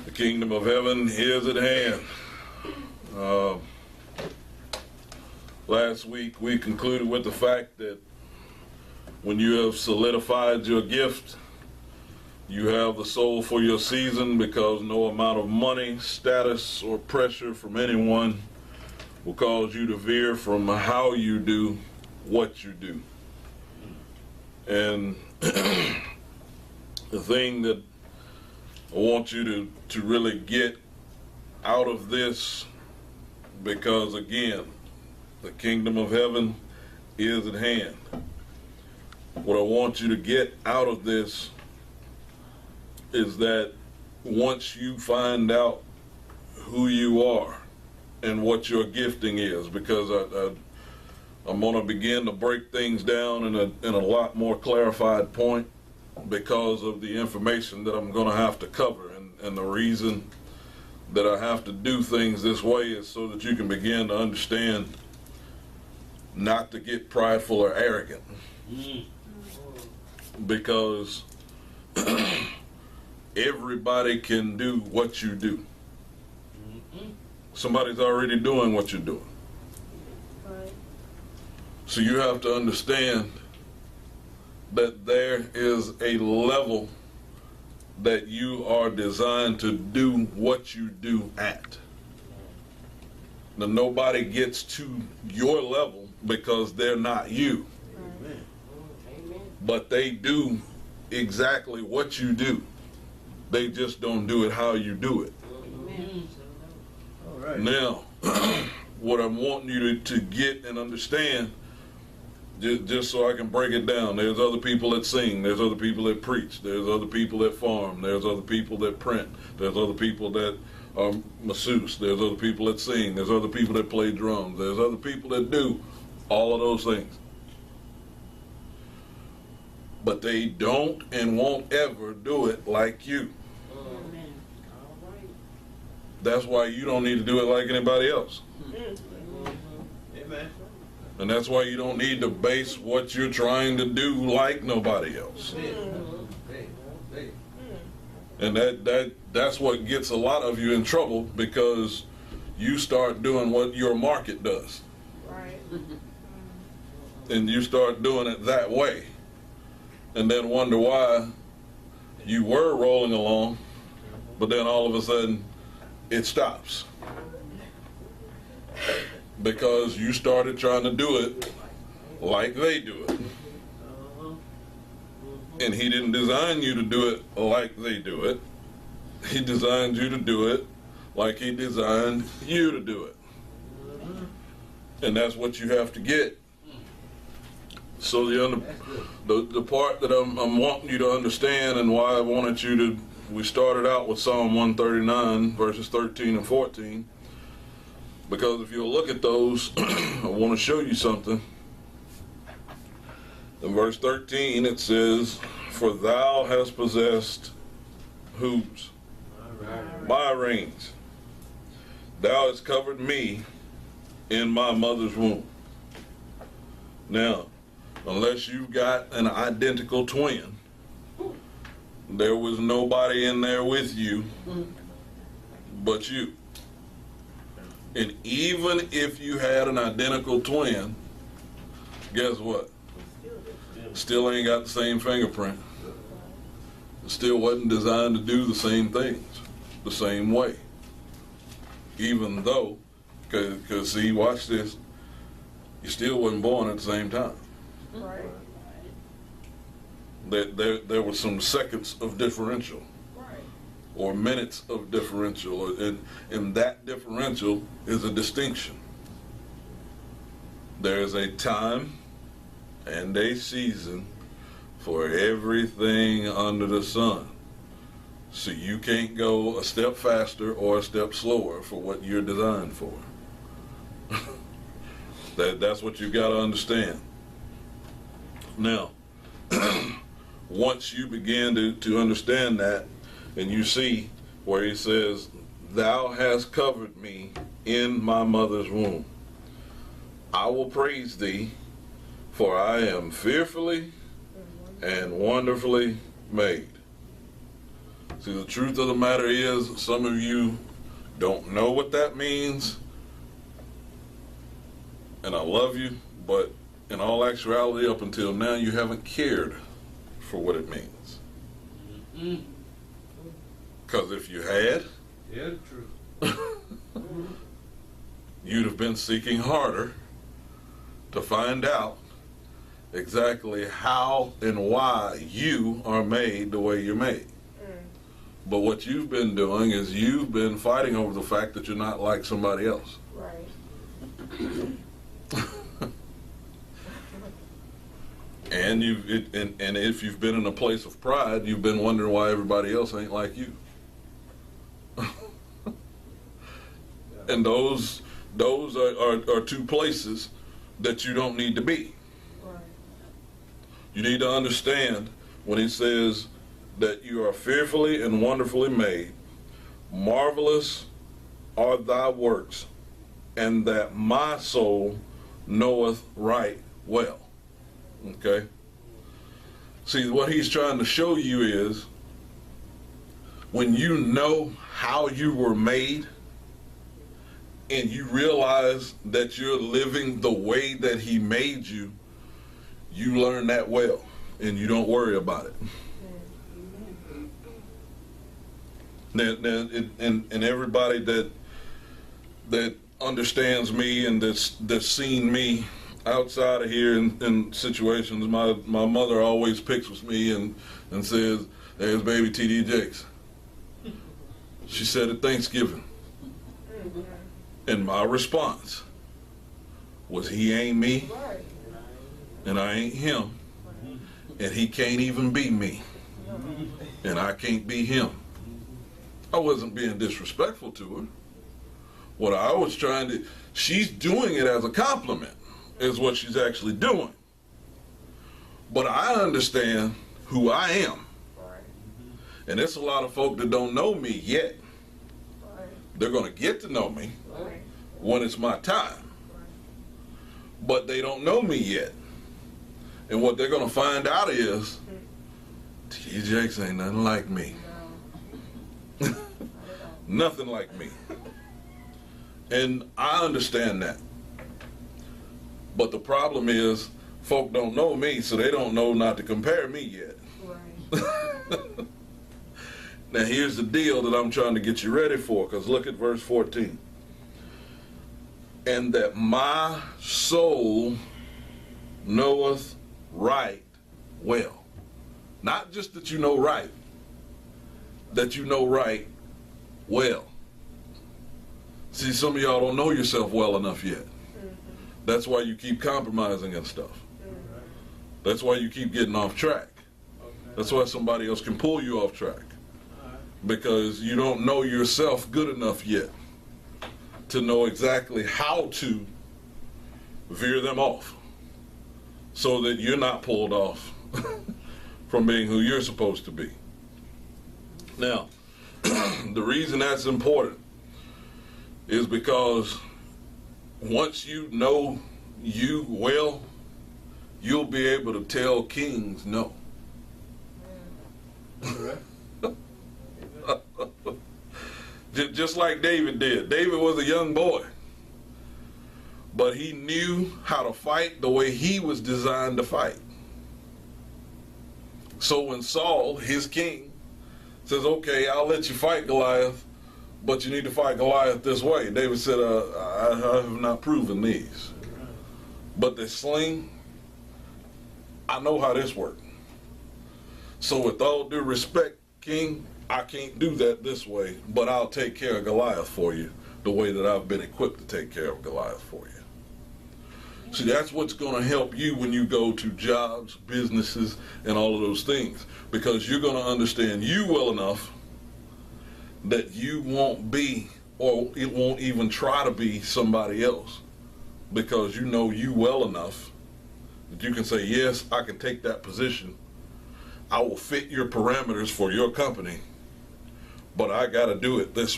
The kingdom of heaven is at hand. Last week we concluded with the fact that when you have solidified your gift, you have the soul for your season, because no amount of money, status, or pressure from anyone will cause you to veer from how you do what you do. And the thing that I want you to really get out of this, because again, the kingdom of heaven is at hand. What I want you to get out of this is that once you find out who you are and what your gifting is, because I'm going to begin to break things down in a lot more clarified point, because of the information that I'm going to have to cover. And the reason that I have to do things this way is so that you can begin to understand not to get prideful or arrogant. Because everybody can do what you do. Somebody's already doing what you're doing. So you have to understand that there is a level that you are designed to do what you do at. Now, nobody gets to your level because they're not you. But they do exactly what you do. They just don't do it how you do it. All right. Now, what I'm wanting you to get and understand, just so I can break it down, there's other people that sing, there's other people that preach, there's other people that farm, there's other people that print, there's other people that are masseuse, there's other people that sing, there's other people that play drums, there's other people that do all of those things. But they don't and won't ever do it like you. Amen. All right. That's why you don't need to do it like anybody else. Amen. And that's why you don't need to base what you're trying to do like nobody else. And that's what gets a lot of you in trouble, because you start doing what your market does. Right. And you start doing it that way. And then wonder why you were rolling along, but then all of a sudden it stops. Because you started trying to do it like they do it. And he didn't design you to do it like they do it. He designed you to do it like he designed you to do it. And that's what you have to get. So the part that I'm wanting you to understand, and why I wanted you to, we started out with Psalm 139 verses 13 and 14, because if you'll look at those, I want to show you something. In verse 13 it says, "For thou hast possessed" whose? My reins. "Thou hast covered me in my mother's womb." Now, unless you've got an identical twin, there was nobody in there with you but you. And even if you had an identical twin, guess what? Still ain't got the same fingerprint. It still wasn't designed to do the same things the same way. Even though, because see, watch this, you still wasn't born at the same time. Right. There were some seconds of differential. Or minutes of differential, and that differential is a distinction. There is a time and a season for everything under the sun. So you can't go a step faster or a step slower for what you're designed for. That's what you got to understand. Now, once you begin to understand that, and you see where he says, "Thou hast covered me in my mother's womb. I will praise thee, for I am fearfully and wonderfully made." See, the truth of the matter is, some of you don't know what that means, and I love you, but in all actuality, up until now, you haven't cared for what it means. Because if you had, Yeah, true. you'd have been seeking harder to find out exactly how and why you are made the way you're made. But what you've been doing is you've been fighting over the fact that you're not like somebody else. Right. And and if you've been in a place of pride, you've been wondering why everybody else ain't like you. And those are two places that you don't need to be. Right. You need to understand when he says that you are fearfully and wonderfully made, marvelous are thy works, and that my soul knoweth right well. Okay? See, what he's trying to show you is when you know how you were made and you realize that you're living the way that he made you, you learn that well and you don't worry about it. And everybody that understands me and that's seen me outside of here in situations, my mother always picks with me and says, "There's baby T.D. Jakes." She said at Thanksgiving. And my response was, he ain't me, Right. and I ain't him, and he can't even be me, and I can't be him. I wasn't being disrespectful to her. What I was she's doing it as a compliment, is what she's actually doing. But I understand who I am. Right. And there's a lot of folk that don't know me yet. Right. They're going to get to know me Right. when it's my time. But they don't know me yet. And what they're going to find out is, T.D. Jakes ain't nothing like me. Nothing like me. And I understand that. But the problem is, folk don't know me, so they don't know not to compare me yet. Right. Now here's the deal that I'm trying to get you ready for, because look at verse 14. And that my soul knoweth right well. Not just that you know right, that you know right well. See, some of y'all don't know yourself well enough yet. That's why you keep compromising and stuff. That's why you keep getting off track. That's why somebody else can pull you off track. Because you don't know yourself good enough yet to know exactly how to veer them off so that you're not pulled off from being who you're supposed to be. Now, the reason that's important is because once you know you well, you'll be able to tell kings no. Just like David did. David was a young boy, but he knew how to fight the way he was designed to fight. So when Saul, his king, says, "Okay, I'll let you fight Goliath, but you need to fight Goliath this way," David said, I have not proven these. But the sling, I know how this works. So with all due respect, King, I can't do that this way, but I'll take care of Goliath for you the way that I've been equipped to take care of Goliath for you. See, that's what's going to help you when you go to jobs, businesses, and all of those things, because you're going to understand you well enough that you won't be, or it won't even try to be somebody else, because you know you well enough that you can say, yes, I can take that position. I will fit your parameters for your company, but I got to do it this